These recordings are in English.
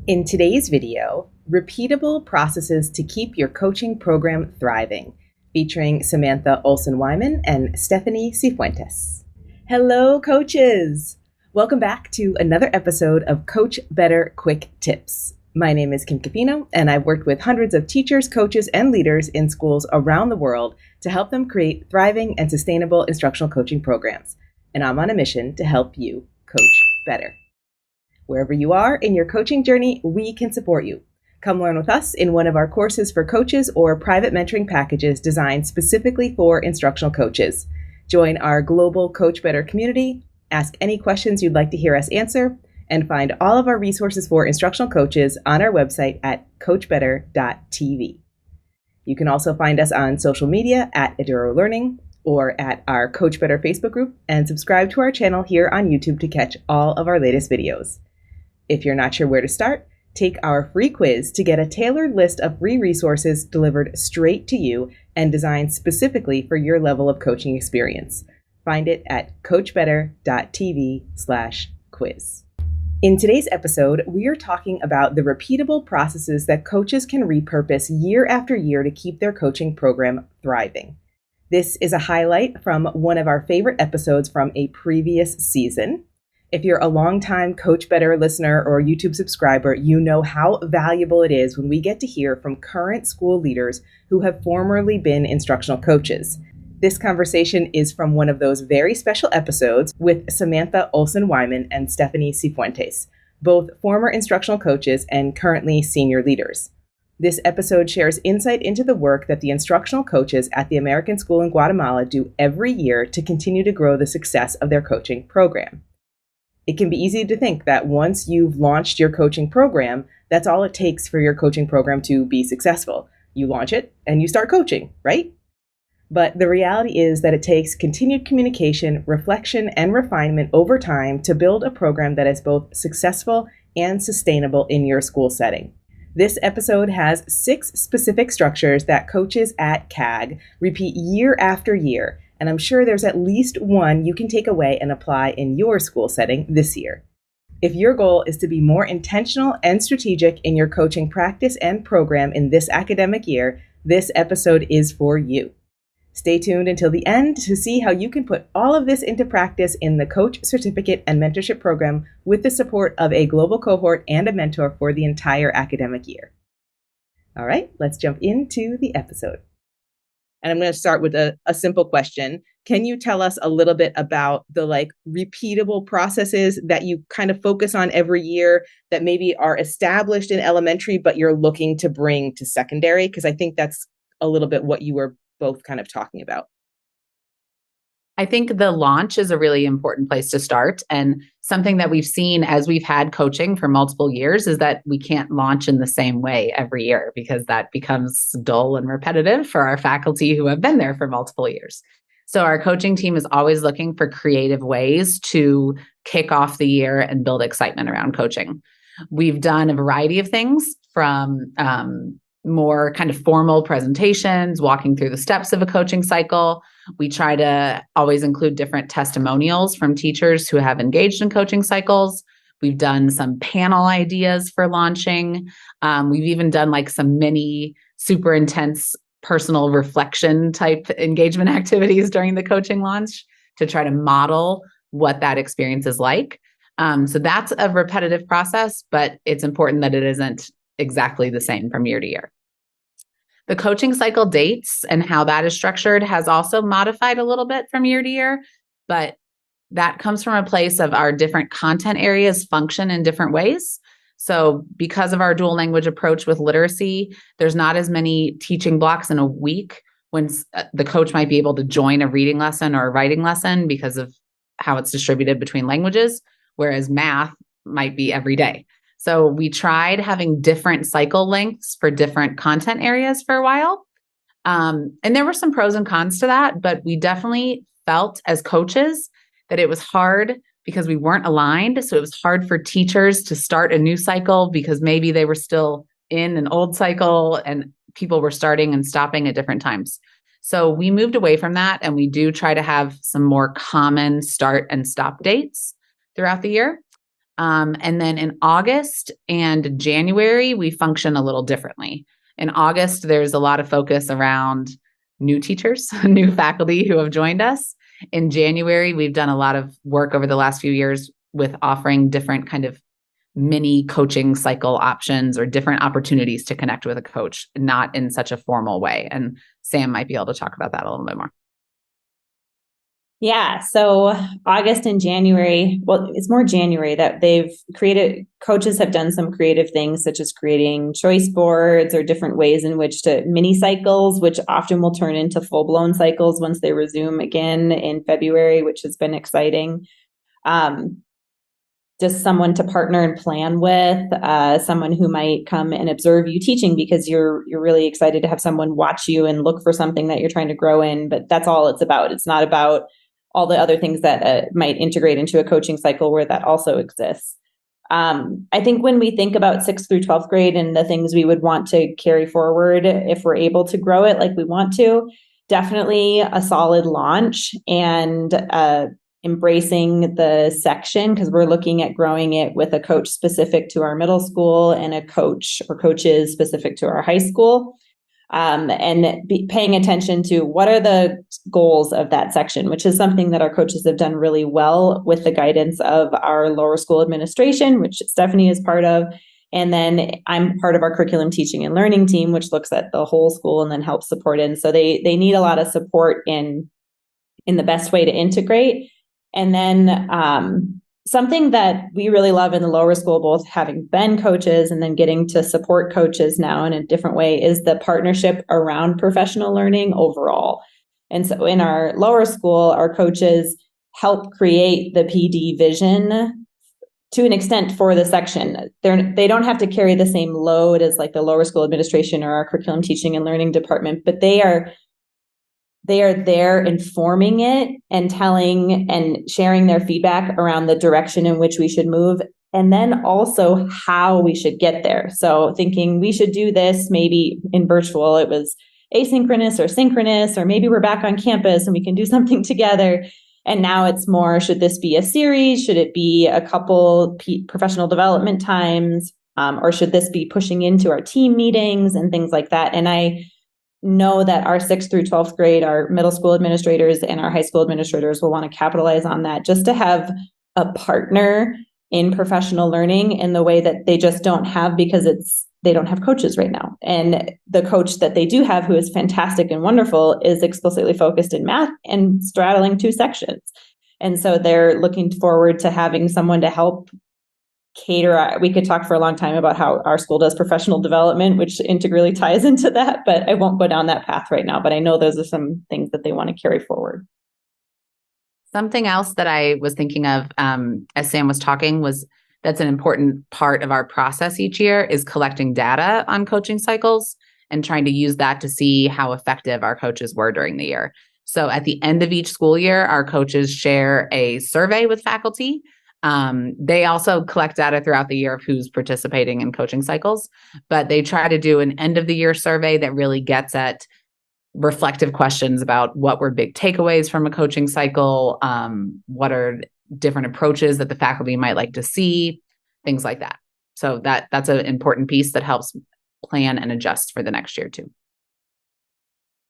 In today's video, repeatable processes to keep your coaching program thriving, featuring Samantha Olson-Wyman and Stephanie Cifuentes. Hello, coaches! Welcome back to another episode of Coach Better Quick Tips. My name is Kim Capino, and I've worked with hundreds of teachers, coaches, and leaders in schools around the world to help them create thriving and sustainable instructional coaching programs. And I'm on a mission to help you coach better. Wherever you are in your coaching journey, we can support you. Come learn with us in one of our courses for coaches or private mentoring packages designed specifically for instructional coaches. Join our global Coach Better community, ask any questions you'd like to hear us answer, and find all of our resources for instructional coaches on our website at coachbetter.tv. You can also find us on social media at Eduro Learning or at our Coach Better Facebook group, and subscribe to our channel here on YouTube to catch all of our latest videos. If you're not sure where to start, take our free quiz to get a tailored list of free resources delivered straight to you and designed specifically for your level of coaching experience. Find it at coachbetter.tv/quiz. In today's episode, we are talking about the repeatable processes that coaches can repurpose year after year to keep their coaching program thriving. This is a highlight from one of our favorite episodes from a previous season. If you're a longtime Coach Better listener or YouTube subscriber, you know how valuable it is when we get to hear from current school leaders who have formerly been instructional coaches. This conversation is from one of those very special episodes with Samantha Olson-Wyman and Stephanie Cifuentes, both former instructional coaches and currently senior leaders. This episode shares insight into the work that the instructional coaches at the American School in Guatemala do every year to continue to grow the success of their coaching program. It can be easy to think that once you've launched your coaching program, that's all it takes for your coaching program to be successful. You launch it and you start coaching, right? But the reality is that it takes continued communication, reflection, and refinement over time to build a program that is both successful and sustainable in your school setting. This episode has 6 specific structures that coaches at CAG repeat year after year, and I'm sure there's at least one you can take away and apply in your school setting this year. If your goal is to be more intentional and strategic in your coaching practice and program in this academic year, this episode is for you. Stay tuned until the end to see how you can put all of this into practice in the Coach Certificate and Mentorship Program with the support of a global cohort and a mentor for the entire academic year. All right, let's jump into the episode. And I'm going to start with a simple question. Can you tell us a little bit about the repeatable processes that you kind of focus on every year that maybe are established in elementary, but you're looking to bring to secondary? Because I think that's a little bit what you were both kind of talking about. I think the launch is a really important place to start. And something that we've seen as we've had coaching for multiple years is that we can't launch in the same way every year because that becomes dull and repetitive for our faculty who have been there for multiple years. So our coaching team is always looking for creative ways to kick off the year and build excitement around coaching. We've done a variety of things from more kind of formal presentations, walking through the steps of a coaching cycle. We try to always include different testimonials from teachers who have engaged in coaching cycles. We've done some panel ideas for launching. We've even done some mini super intense personal reflection type engagement activities during the coaching launch to try to model what that experience is like. So that's a repetitive process, but it's important that it isn't exactly the same from year to year. The coaching cycle dates and how that is structured has also modified a little bit from year to year, but that comes from a place of our different content areas function in different ways. So because of our dual language approach with literacy, there's not as many teaching blocks in a week when the coach might be able to join a reading lesson or a writing lesson because of how it's distributed between languages, whereas math might be every day. So we tried having different cycle lengths for different content areas for a while. And there were some pros and cons to that, but we definitely felt as coaches that it was hard because we weren't aligned. So it was hard for teachers to start a new cycle because maybe they were still in an old cycle and people were starting and stopping at different times. So we moved away from that, and we do try to have some more common start and stop dates throughout the year. And then in August and January, we function a little differently. In August, there's a lot of focus around new teachers, new faculty who have joined us. In January, we've done a lot of work over the last few years with offering different kind of mini coaching cycle options or different opportunities to connect with a coach, not in such a formal way. And Sam might be able to talk about that a little bit more. Yeah. So August and January, well, it's more January that coaches have done some creative things such as creating choice boards or different ways in which to mini cycles, which often will turn into full-blown cycles once they resume again in February, which has been exciting. Just someone to partner and plan with, someone who might come and observe you teaching because you're really excited to have someone watch you and look for something that you're trying to grow in. But that's all it's about. It's not about all the other things that might integrate into a coaching cycle where that also exists. I think when we think about 6th through 12th grade and the things we would want to carry forward, if we're able to grow it like we want to, definitely a solid launch and embracing the section, because we're looking at growing it with a coach specific to our middle school and a coach or coaches specific to our high school. And paying attention to what are the goals of that section, which is something that our coaches have done really well with the guidance of our lower school administration, which Stephanie is part of. And then I'm part of our curriculum teaching and learning team, which looks at the whole school and then helps support in. So they need a lot of support in the best way to integrate. And then something that we really love in the lower school, both having been coaches and then getting to support coaches now in a different way, is the partnership around professional learning overall. And so in our lower school, our coaches help create the PD vision to an extent for the section. They don't have to carry the same load as like the lower school administration or our curriculum teaching and learning department, but they are there informing it and telling and sharing their feedback around the direction in which we should move, and then also how we should get there. So thinking we should do this, maybe in virtual, it was asynchronous or synchronous, or maybe we're back on campus and we can do something together. And now it's more, should this be a series? Should it be a couple professional development times? Or should this be pushing into our team meetings and things like that? And I know that our 6th through 12th grade, our middle school administrators and our high school administrators will want to capitalize on that, just to have a partner in professional learning in the way that they just don't have, because they don't have coaches right now. And the coach that they do have, who is fantastic and wonderful, is explicitly focused in math and straddling 2 sections. And so they're looking forward to having someone to help cater. We could talk for a long time about how our school does professional development, which integrally ties into that, but I won't go down that path right now. But I know those are some things that they want to carry forward. Something else that I was thinking of as Sam was talking was that's an important part of our process each year is collecting data on coaching cycles and trying to use that to see how effective our coaches were during the year. So at the end of each school year, our coaches share a survey with faculty. They also collect data throughout the year of who's participating in coaching cycles, but they try to do an end of the year survey that really gets at reflective questions about what were big takeaways from a coaching cycle, what are different approaches that the faculty might like to see, things like that. So that's an important piece that helps plan and adjust for the next year too.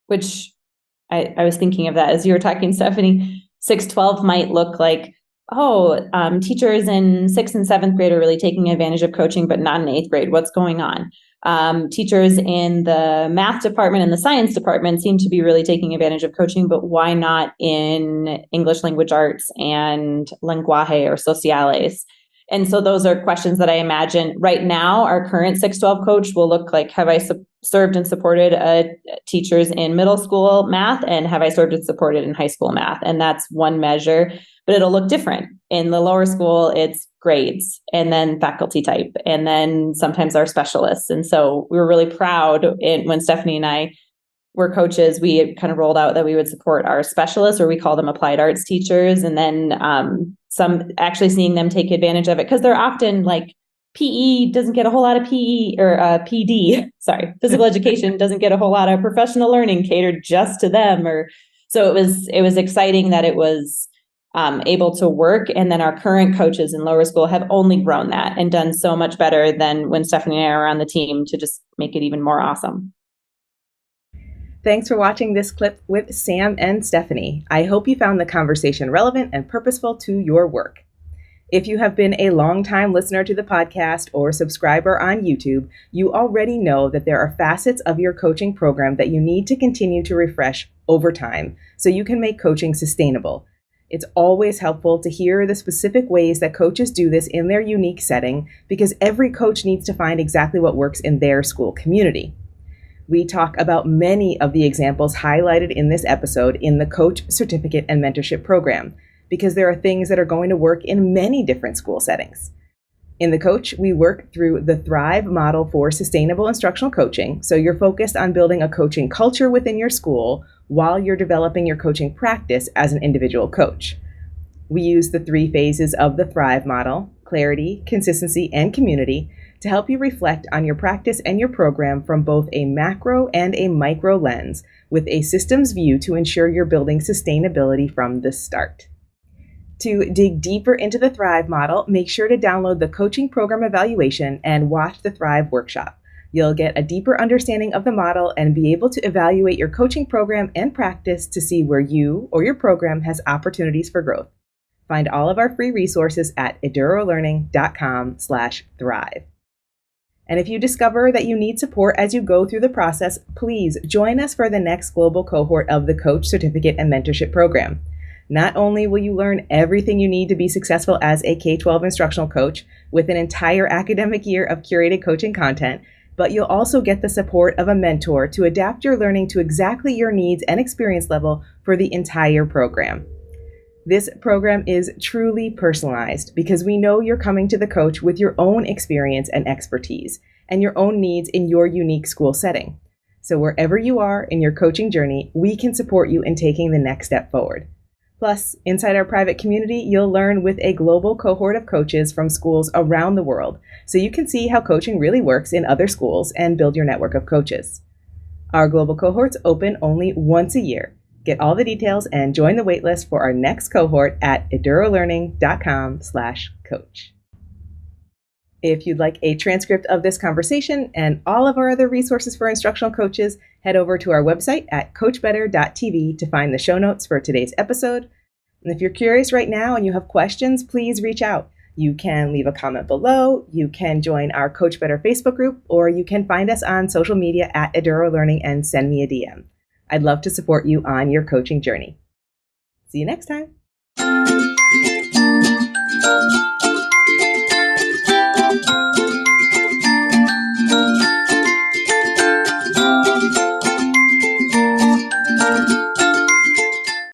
Which I was thinking of that as you were talking, Stephanie. 6-12 might look like, teachers in 6th and 7th grade are really taking advantage of coaching, but not in 8th grade. What's going on? Teachers in the math department and the science department seem to be really taking advantage of coaching, but why not in English language arts and lenguaje or sociales? And so those are questions that I imagine right now our current 6-12 coach will look like, have I served and supported teachers in middle school math, and have I served and supported in high school math? And that's one measure, but it'll look different. In the lower school, it's grades and then faculty type, and then sometimes our specialists. And so we were really proud when Stephanie and I were coaches, we had kind of rolled out that we would support our specialists, or we call them applied arts teachers. And then some actually seeing them take advantage of it, because they're often like PE doesn't get a whole lot of PE or PD, physical education doesn't get a whole lot of professional learning catered just to them. Or so it was exciting that it was able to work. And then our current coaches in lower school have only grown that and done so much better than when Stephanie and I were on the team to just make it even more awesome. Thanks for watching this clip with Sam and Stephanie. I hope you found the conversation relevant and purposeful to your work. If you have been a long-time listener to the podcast or subscriber on YouTube, you already know that there are facets of your coaching program that you need to continue to refresh over time so you can make coaching sustainable. It's always helpful to hear the specific ways that coaches do this in their unique setting because every coach needs to find exactly what works in their school community. We talk about many of the examples highlighted in this episode in the Coach Certificate and Mentorship Program, because there are things that are going to work in many different school settings. In the Coach, we work through the Thrive model for sustainable instructional coaching, so you're focused on building a coaching culture within your school while you're developing your coaching practice as an individual coach. We use the 3 phases of the Thrive model, clarity, consistency, and community, to help you reflect on your practice and your program from both a macro and a micro lens, with a systems view to ensure you're building sustainability from the start. To dig deeper into the Thrive model, make sure to download the coaching program evaluation and watch the Thrive workshop. You'll get a deeper understanding of the model and be able to evaluate your coaching program and practice to see where you or your program has opportunities for growth. Find all of our free resources at edurolearning.com/thrive. And if you discover that you need support as you go through the process, please join us for the next global cohort of the Coach Certificate and Mentorship Program. Not only will you learn everything you need to be successful as a K-12 instructional coach with an entire academic year of curated coaching content, but you'll also get the support of a mentor to adapt your learning to exactly your needs and experience level for the entire program. This program is truly personalized because we know you're coming to the coach with your own experience and expertise and your own needs in your unique school setting. So wherever you are in your coaching journey, we can support you in taking the next step forward. Plus, inside our private community, you'll learn with a global cohort of coaches from schools around the world, so you can see how coaching really works in other schools and build your network of coaches. Our global cohorts open only once a year. Get all the details and join the waitlist for our next cohort at edurolearning.com/coach. If you'd like a transcript of this conversation and all of our other resources for instructional coaches, head over to our website at coachbetter.tv to find the show notes for today's episode. And if you're curious right now and you have questions, please reach out. You can leave a comment below, you can join our Coach Better Facebook group, or you can find us on social media at Eduro Learning and send me a DM. I'd love to support you on your coaching journey. See you next time.